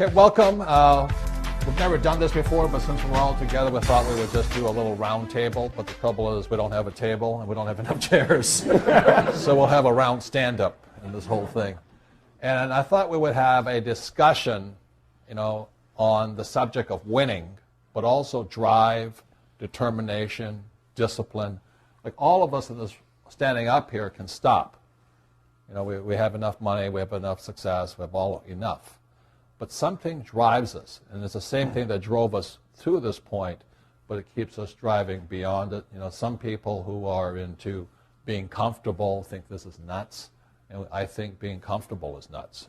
Okay, welcome. We've never done this before, but since we're all together, we thought we would just do a little round table. But the trouble is we don't have a table and we don't have enough chairs. So we'll have a round stand-up in this whole thing. And I thought we would have a discussion, on the subject of winning, but also drive, determination, discipline. Like all of us in this standing up here can stop. We have enough money, we have enough success, we have all enough. But something drives us, and it's the same thing that drove us to this point, but it keeps us driving beyond it. Some people who are into being comfortable think this is nuts, and I think being comfortable is nuts.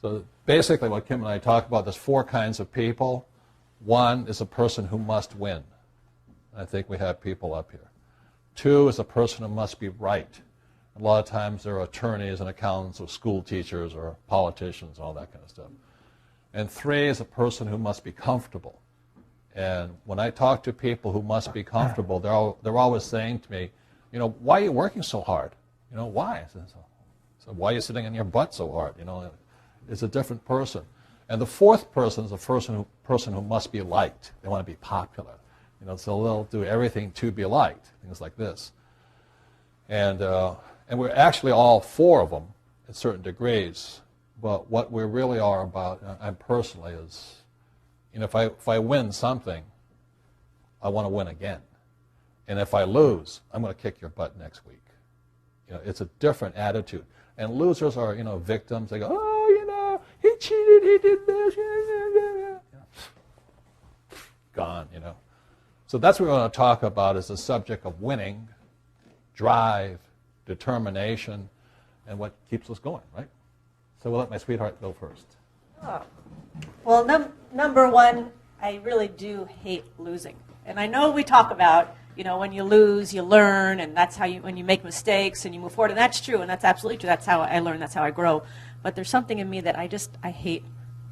So basically what Kim and I talk about, there's 4 kinds of people. One is a person who must win. I think we have people up here. 2 is a person who must be right. A lot of times they're attorneys and accountants or school teachers or politicians, all that kind of stuff. And 3 is a person who must be comfortable. And when I talk to people who must be comfortable, they're always saying to me, why are you working so hard? Why? I said, so why are you sitting on your butt so hard? It's a different person. And the 4th person is a person who must be liked. They want to be popular. So they'll do everything to be liked, things like this. And we're actually all 4 of them at certain degrees. But what we really are about, and personally, is, if I win something, I want to win again. And if I lose, I'm going to kick your butt next week. It's a different attitude. And losers are, victims. They go, he cheated, he did this. Gone, So that's what we're going to talk about, is the subject of winning, drive, determination, and what keeps us going, right? So we'll let my sweetheart go first. Oh. Well, number one, I really do hate losing. And I know we talk about, when you lose, you learn, and that's how when you make mistakes and you move forward, and that's true, and that's absolutely true. That's how I learn, that's how I grow. But there's something in me that I hate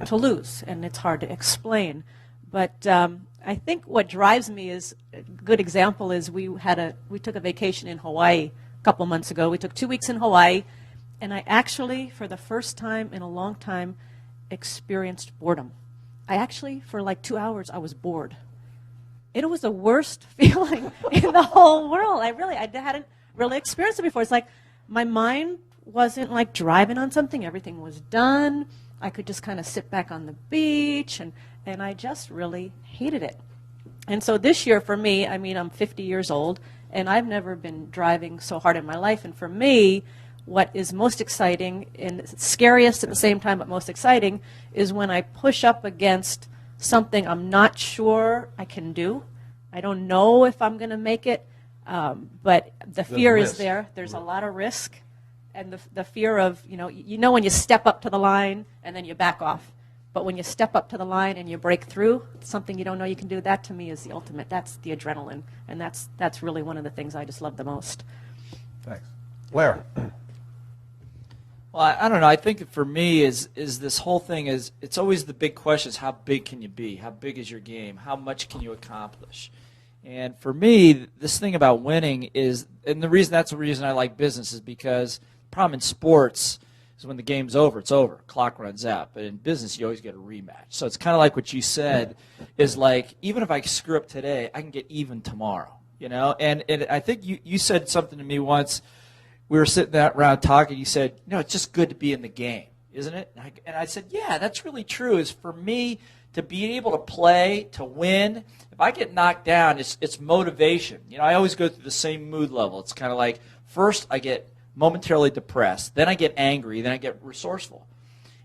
to lose, and it's hard to explain. But I think what drives me is, a good example is we took a vacation in Hawaii a couple months ago. We took 2 weeks in Hawaii, and I actually, for the first time in a long time, experienced boredom. I actually, for like 2 hours, I was bored. It was the worst feeling in the whole world. I hadn't really experienced it before. It's like my mind wasn't like driving on something. Everything was done. I could just kind of sit back on the beach, and I just really hated it. And so this year for me, I'm 50 years old, and I've never been driving so hard in my life. And for me, what is most exciting, and scariest at the same time, but most exciting, is when I push up against something I'm not sure I can do. I don't know if I'm going to make it, but the fear is there. There's a lot of risk, and the fear of, when you step up to the line and then you back off. But when you step up to the line and you break through something you don't know you can do, that to me is the ultimate. That's the adrenaline, and that's really one of the things I just love the most. Thanks. Blair. Well, I don't know. I think for me is this whole thing is, it's always the big question is, how big can you be? How big is your game? How much can you accomplish? And for me, this thing about winning is, and that's the reason I like business, is because the problem in sports is when the game's over, it's over. Clock runs out. But in business, you always get a rematch. So it's kind of like what you said, is like, even if I screw up today, I can get even tomorrow. And I think you said something to me once. We were sitting around talking. You said, it's just good to be in the game, isn't it? And I said, yeah, that's really true. Is for me to be able to play, to win. If I get knocked down, it's motivation. I always go through the same mood level. It's kind of like, first I get momentarily depressed, then I get angry, then I get resourceful.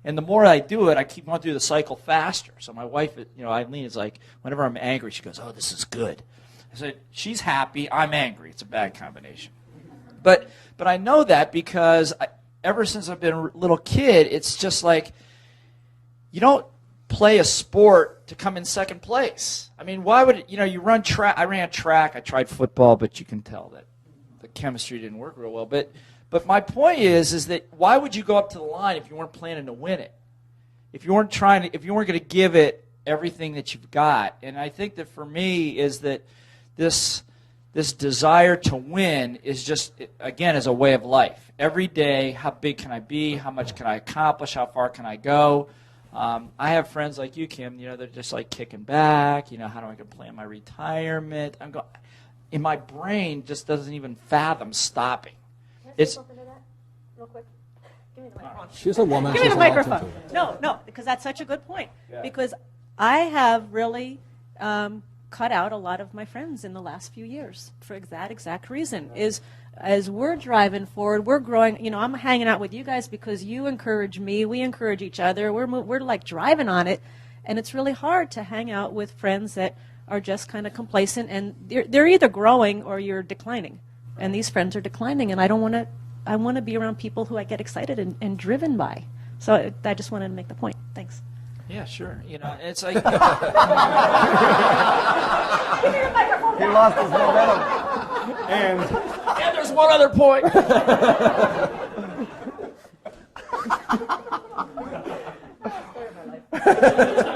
And the more I do it, I keep going through the cycle faster. So my wife, Eileen, is like, whenever I'm angry, she goes, oh, this is good. I said, she's happy, I'm angry. It's a bad combination. But I know that because ever since I've been a little kid, it's just like, you don't play a sport to come in second place. Why would it, you run track. I ran track. I tried football, but you can tell that the chemistry didn't work real well. But my point is that why would you go up to the line if you weren't planning to win it? If you weren't going to give it everything that you've got. And I think that for me is that this desire to win is just, again, is a way of life. Every day, how big can I be? How much can I accomplish? How far can I go? I have friends like you, Kim. You know, they're just like kicking back. You know, how do I can plan my retirement? I'm going. In my brain, just doesn't even fathom stopping. Can I say something to that, real quick? Give me the microphone. She's a woman. Give me she's the allowed to microphone. do it. No, because that's such a good point. Yeah. Because I have really cut out a lot of my friends in the last few years for that exact reason. Is as we're driving forward, we're growing. You know, I'm hanging out with you guys because you encourage me. We encourage each other. We're like driving on it, and it's really hard to hang out with friends that are just kind of complacent, and they're either growing or you're declining. And these friends are declining, and I don't want to. I want to be around people who I get excited and driven by. So I just wanted to make the point. Thanks. Yeah, sure. You know, it's like He lost his momentum. and there's one other point.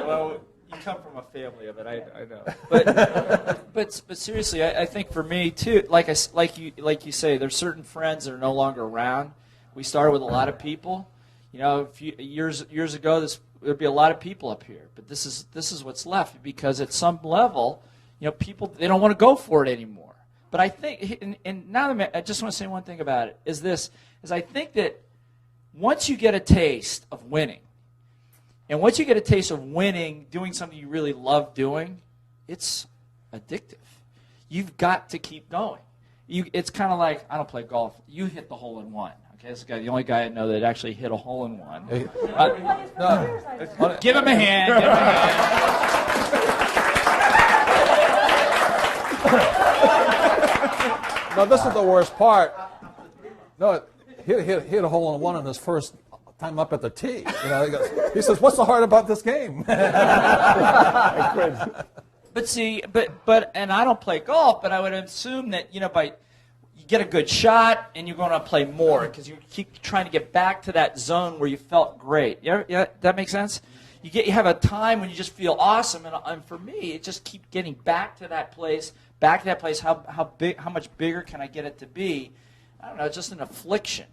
Well, you come from a family of it, I know. But seriously, I think for me too, like you say, there's certain friends that are no longer around. We started with a lot of people. You know, years ago, there'd be a lot of people up here, but this is what's left, because at some level, you know, people, they don't want to go for it anymore. But I think, and now I just want to say one thing about it, is I think that once you get a taste of winning, and once you get a taste of winning, doing something you really love doing, it's addictive. You've got to keep going. It's kind of like, I don't play golf. You hit the hole in one. Okay, this guy, the only guy I know that actually hit a hole in one. Give him a hand. Give him a hand. No, this is the worst part. No, he hit a hole in one on his first time up at the tee. You know, he says, "What's so hard about this game?" But see, and I don't play golf, but I would assume that, you know, you get a good shot and you're going to play more because you keep trying to get back to that zone where you felt great. Yeah, that makes sense. You have a time when you just feel awesome, and for me, it just keep getting back to that place. How much bigger can I get it to be? I don't know. It's just an affliction,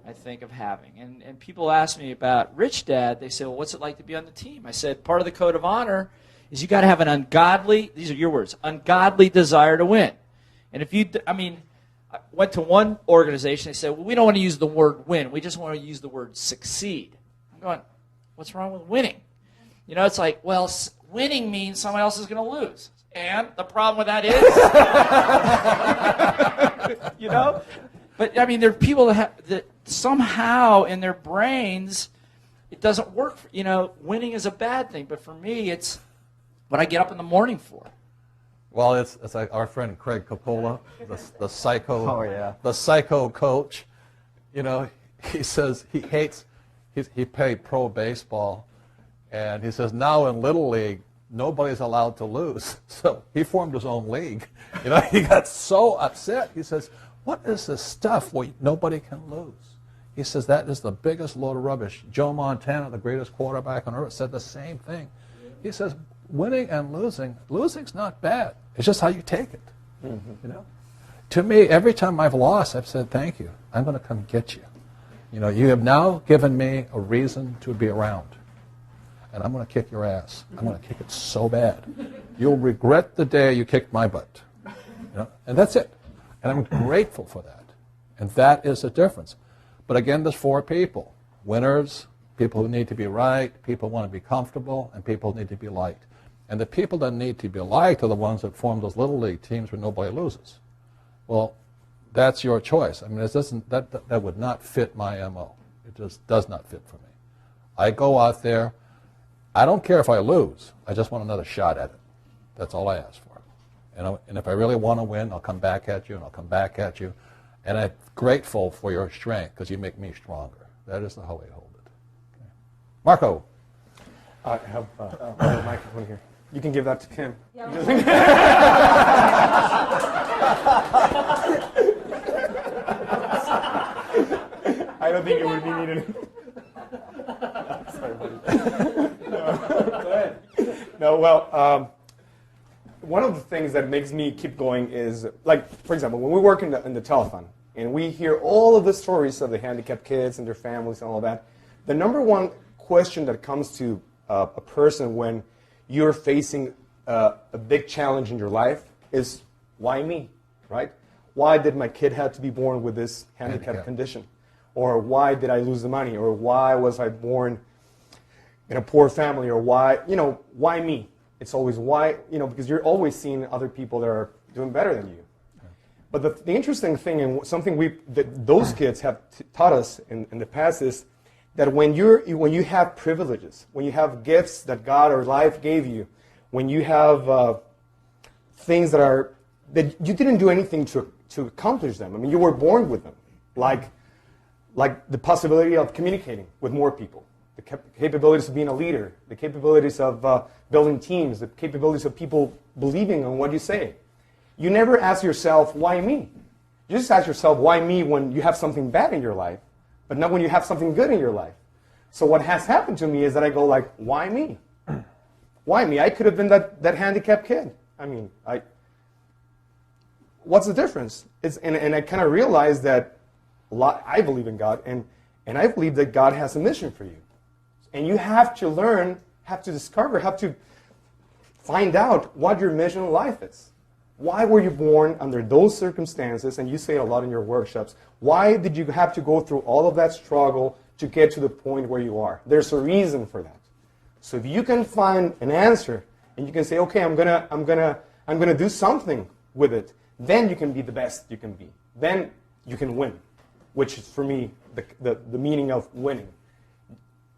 I think, of having. And people ask me about Rich Dad. They say, "Well, what's it like to be on the team?" I said, part of the code of honor is you got to have an ungodly, these are your words, ungodly desire to win. And if I went to one organization, they said, "Well, we don't want to use the word win. We just want to use the word succeed." I'm going, what's wrong with winning? You know, it's like, well, winning means someone else is going to lose. And the problem with that is, you know? But, I mean, there are people that somehow in their brains, it doesn't work. You know, winning is a bad thing. But for me, it's what I get up in the morning for. Well, it's like our friend Craig Coppola, the psycho, the psycho coach. You know, he says he hates. He played pro baseball, and he says now in Little League nobody's allowed to lose. So he formed his own league. You know, he got so upset. He says, "What is this stuff where nobody can lose?" He says that is the biggest load of rubbish. Joe Montana, the greatest quarterback on earth, said the same thing. He says, winning and losing's not bad. It's just how you take it. Mm-hmm. You know, to me, every time I've lost, I've said, "Thank you. I'm going to come get you. You know, you have now given me a reason to be around, and I'm going to kick your ass. I'm going to kick it so bad. You'll regret the day you kicked my butt." You know, and that's it. And I'm grateful for that. And that is the difference. But again, there's four people: winners, people who need to be right, people who want to be comfortable, and people who need to be liked. And the people that need to be liked are the ones that form those little league teams where nobody loses. Well, that's your choice. I mean, it doesn't, that would not fit my MO. It just does not fit for me. I go out there. I don't care if I lose. I just want another shot at it. That's all I ask for. And if I really want to win, I'll come back at you, and I'll come back at you. And I'm grateful for your strength because you make me stronger. That is the whole way I hold it. Okay. Marco. I have a microphone here. You can give that to Kim. Yeah, I don't think it would be needed. Sorry, buddy. Go ahead. No, well, one of the things that makes me keep going is, like, for example, when we work in the telethon, and we hear all of the stories of the handicapped kids and their families and all that, the number one question that comes to a person when you're facing a big challenge in your life is, why me, right? Why did my kid have to be born with this handicap condition? Or why did I lose the money? Or why was I born in a poor family? Or why, why me? It's always why, because you're always seeing other people that are doing better than you. But the interesting thing, and something that those kids have taught us in the past, is that when you have privileges, when you have gifts that God or life gave you, when you have things that you didn't do anything to accomplish them. I mean, you were born with them, like the possibility of communicating with more people, the capabilities of being a leader, the capabilities of building teams, the capabilities of people believing on what you say. You never ask yourself, why me? You just ask yourself, why me, when you have something bad in your life, but not when you have something good in your life. So what has happened to me is that I go like, why me? Why me? I could have been that handicapped kid. I mean, what's the difference? And I kind of realized that I believe in God, and I believe that God has a mission for you. And you have to learn, have to discover, have to find out what your mission in life is. Why were you born under those circumstances? And you say it a lot in your workshops. Why did you have to go through all of that struggle to get to the point where you are? There's a reason for that. So if you can find an answer and you can say, okay, I'm gonna do something with it, then you can be the best you can be. Then you can win, which is for me the meaning of winning.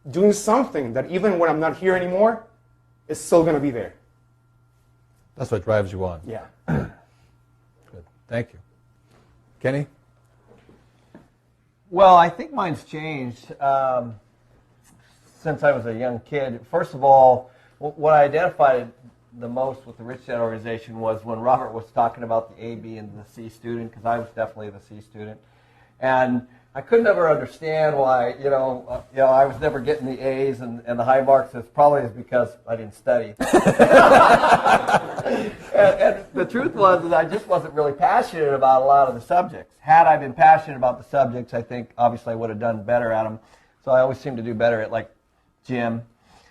Doing something that even when I'm not here anymore, is still gonna be there. That's what drives you on. Yeah. Good. Thank you. Kenny? Well, I think mine's changed since I was a young kid. First of all, what I identified the most with the Rich Dad organization was when Robert was talking about the A, B, and the C student, because I was definitely the C student. And I could never understand why, I was never getting the A's and the high marks. It's probably because I didn't study. and the truth was that I just wasn't really passionate about a lot of the subjects. Had I been passionate about the subjects, I think obviously I would have done better at them. So I always seem to do better at like gym.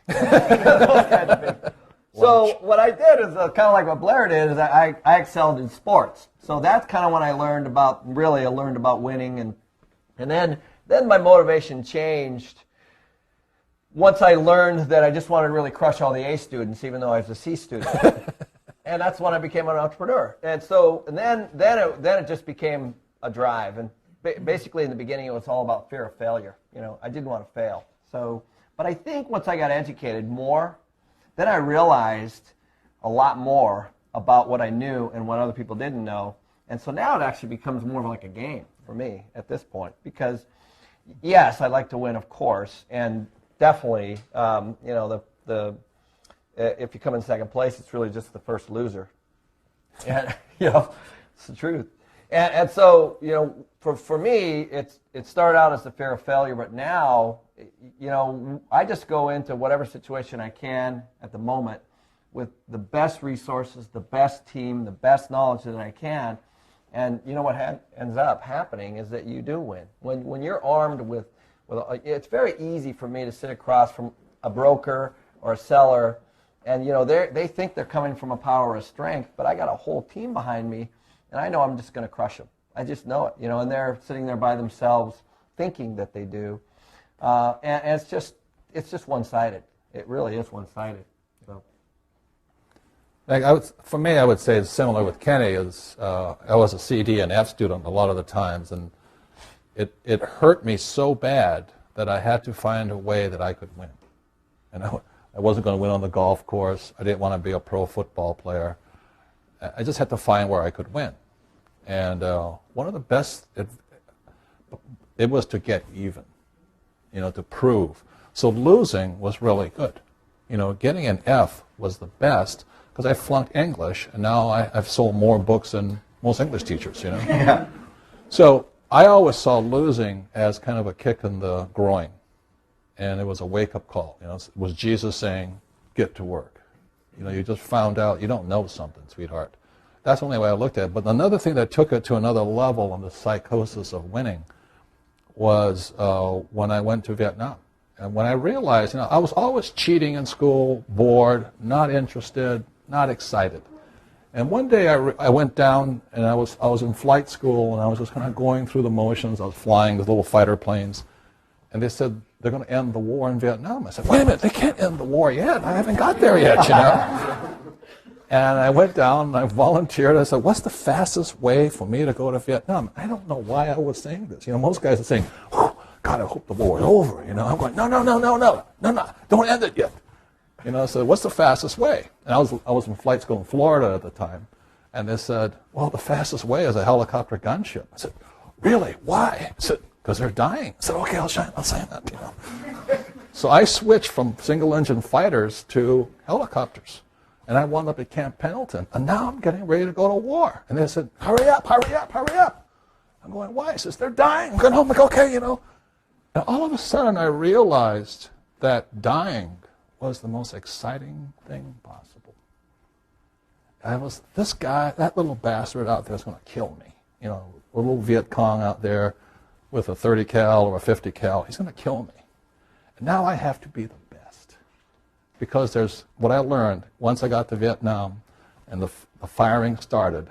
Those kinds of things. So what I did is kind of like what Blair did, is I excelled in sports. So that's kind of when I learned about winning, and then my motivation changed once I learned that I just wanted to really crush all the A students, even though I was a C student. And that's when I became an entrepreneur. And so then it just became a drive. And basically in the beginning it was all about fear of failure. I didn't want to fail. But I think once I got educated more, then I realized a lot more about what I knew and what other people didn't know. And so now it actually becomes more of like a game for me at this point. Because, yes, I like to win, of course. And definitely, if you come in second place, it's really just the first loser. And, it's the truth. And so, for me, it started out as the fear of failure, but now, I just go into whatever situation I can at the moment with the best resources, the best team, the best knowledge that I can. And what ends up happening is that you do win. When you're armed with it's very easy for me to sit across from a broker or a seller, and they think they're coming from a power of strength, but I got a whole team behind me, and I know I'm just going to crush them. I just know it, and they're sitting there by themselves thinking that they do. And it's just one-sided. It really is one-sided. So. For me, I would say it's similar with Kenny. I was a C, D, and F student a lot of the times, and it hurt me so bad that I had to find a way that I could win. And I wasn't going to win on the golf course. I didn't want to be a pro football player. I just had to find where I could win. And one of the best, it was to get even. To prove. So losing was really good. Getting an F was the best because I flunked English, and now I've sold more books than most English teachers, Yeah. So I always saw losing as kind of a kick in the groin, and it was a wake-up call. It was Jesus saying, get to work. You just found out you don't know something, sweetheart. That's the only way I looked at it. But another thing that took it to another level on the psychosis of winning was when I went to Vietnam And when I realized, I was always cheating in school, bored, not interested, not excited. And one day I went down, and I was in flight school, and I was just kind of going through the motions. I was flying the little fighter planes, and they said they're going to end the war in Vietnam. I said, wait a minute, they can't end the war yet. I haven't got there yet, And I went down, and I volunteered. I said, what's the fastest way for me to go to Vietnam? I don't know why I was saying this. Most guys are saying, God, I hope the war is over. I'm going, no, don't end it yet. So what's the fastest way? And I was in flight school in Florida at the time, and they said, well, the fastest way is a helicopter gunship. I said, really? Why? I said, because they're dying. I said, okay, I'll say that. So I switched from single-engine fighters to helicopters, and I wound up at Camp Pendleton, and now I'm getting ready to go to war. And they said, hurry up, hurry up, hurry up. I'm going, why? He says, they're dying. I'm going home. I'm like, okay, And all of a sudden I realized that dying was the most exciting thing possible. This guy, that little bastard out there is going to kill me. A little Viet Cong out there with a 30 cal or a 50 cal, he's going to kill me. And now I have to be the best. Because there's what I learned once I got to Vietnam and the firing started,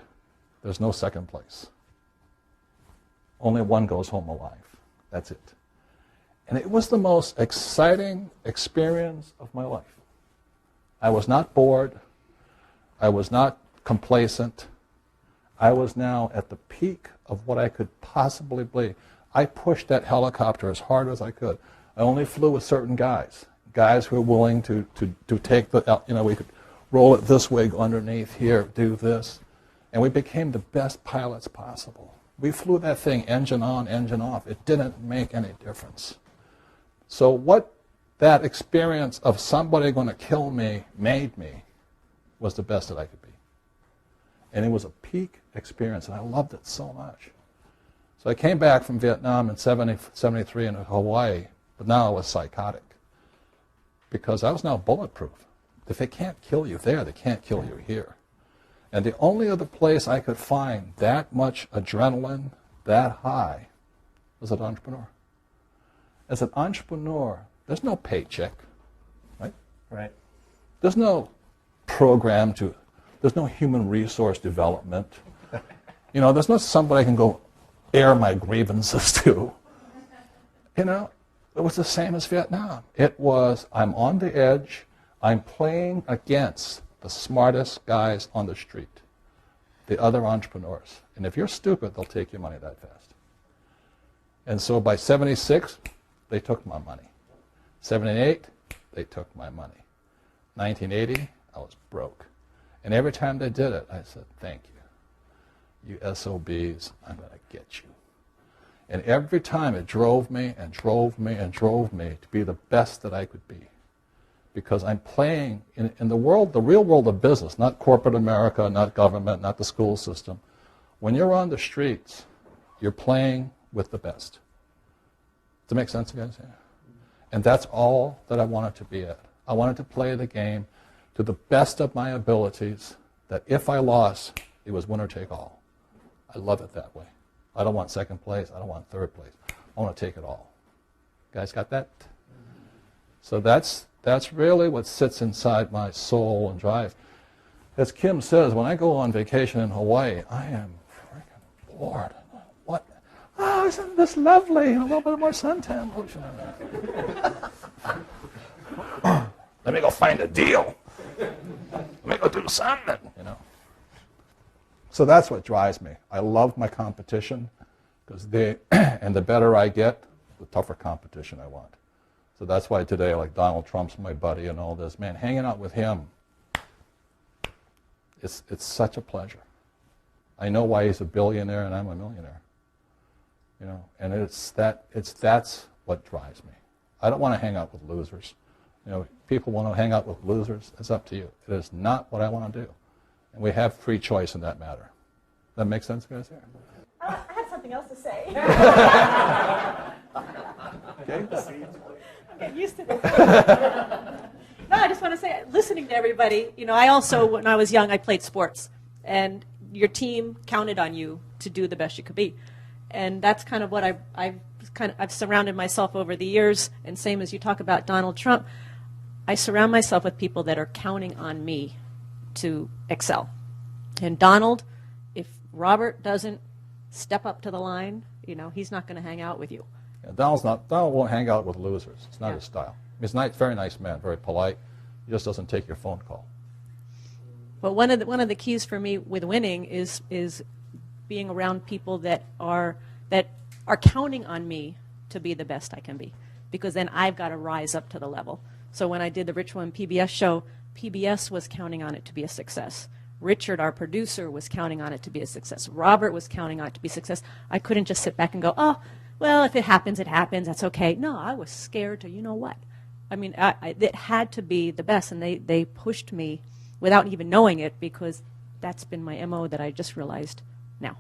there's no second place. Only one goes home alive. That's it. And it was the most exciting experience of my life. I was not bored. I was not complacent. I was now at the peak of what I could possibly be. I pushed that helicopter as hard as I could. I only flew with certain guys who were willing to take the, we could roll it this way, go underneath here, do this. And we became the best pilots possible. We flew that thing engine on, engine off. It didn't make any difference. So what that experience of somebody going to kill me made me was the best that I could be. And it was a peak experience, and I loved it so much. So I came back from Vietnam in 73 in Hawaii, but now I was psychotic because I was now bulletproof. If they can't kill you there, they can't kill you here. And the only other place I could find that much adrenaline, that high, was an entrepreneur. As an entrepreneur, there's no paycheck, right? Right. There's no program there's no human resource development. There's not somebody I can go air my grievances to. It was the same as Vietnam. It was, I'm on the edge, I'm playing against the smartest guys on the street, the other entrepreneurs. And if you're stupid, they'll take your money that fast. And so by 76, they took my money. 78, they took my money. 1980, I was broke. And every time they did it, I said, thank you. You SOBs, I'm going to get you. And every time it drove me and drove me and drove me to be the best that I could be. Because I'm playing in the world, the real world of business, not corporate America, not government, not the school system. When you're on the streets, you're playing with the best. Does that make sense, guys? Yeah. And that's all that I wanted to be at. I wanted to play the game to the best of my abilities, that if I lost, it was winner take all. I love it that way. I don't want second place. I don't want third place. I want to take it all. Guys got that? So that's really what sits inside my soul and drive. As Kim says, when I go on vacation in Hawaii, I am freaking bored. What? Oh, isn't this lovely? A little bit more suntan lotion. Let me go find a deal. Let me go do something, So that's what drives me. I love my competition because and the better I get, the tougher competition I want. So that's why today, like Donald Trump's my buddy and all this, man, hanging out with him, it's such a pleasure. I know why he's a billionaire and I'm a millionaire. And that's what drives me. I don't want to hang out with losers. People want to hang out with losers. It's up to you. It is not what I want to do. And we have free choice in that matter. That makes sense, guys? I have something else to say. Okay. I'm getting used to this. No, I just want to say, listening to everybody, I also, when I was young, I played sports. And your team counted on you to do the best you could be. And that's kind of what I've surrounded myself over the years. And same as you talk about Donald Trump, I surround myself with people that are counting on me to excel. And Donald, if Robert doesn't step up to the line, he's not going to hang out with you. Yeah, Donald won't hang out with losers. It's not his style. He's a very nice man, very polite. He just doesn't take your phone call. But one of the keys for me with winning is being around people that are counting on me to be the best I can be, because then I've got to rise up to the level. So when I did the Rich One PBS show, PBS was counting on it to be a success. Richard, our producer, was counting on it to be a success. Robert was counting on it to be a success. I couldn't just sit back and go, oh, well, if it happens, it happens. That's okay. No, I was scared to, you know what? I mean, it had to be the best, and they pushed me without even knowing it, because that's been my MO that I just realized now.